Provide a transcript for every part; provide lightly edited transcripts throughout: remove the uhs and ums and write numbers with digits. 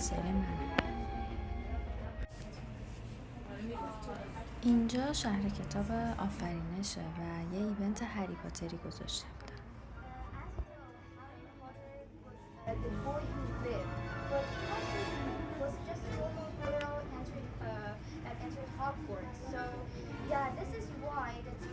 وسایل منه. اینجا شهر کتاب آفرینشه و یه ایونت هری پاتری گذاشته بودن. The boy who lived, but he was just a normal girl that entered Hogwarts. So yeah, this is why that's.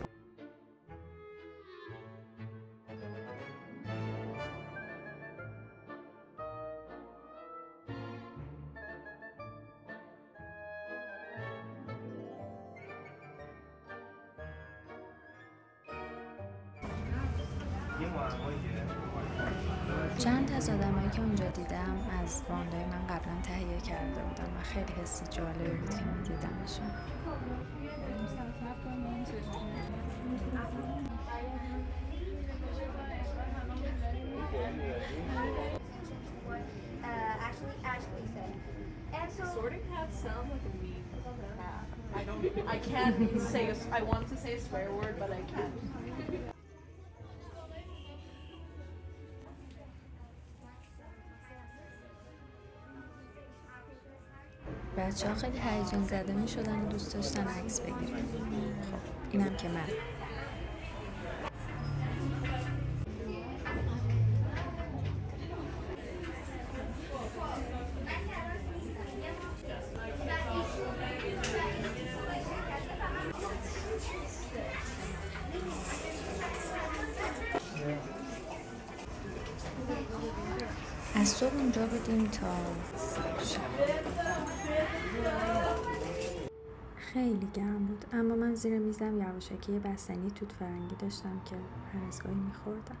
چند از آدمایی که اونجا دیدم از باندای من قبلا تهیه کرده بودم و خیلی حسی جالبی بود که می‌دیدمشون. Actually said. And so Sorting Hat sounds like a weed hat. I can't say I want to say a swear word, but I can't. بچه‌ها خیلی هیجان زده می‌شدن و دوست داشتن عکس بگیرن. خب اینم که من. از صبح اونجا بودیم تا شب. خیلی گرم بود، اما من زیر میزم یواشکی بستنی توت فرنگی داشتم که هر از گاهی می‌خوردم.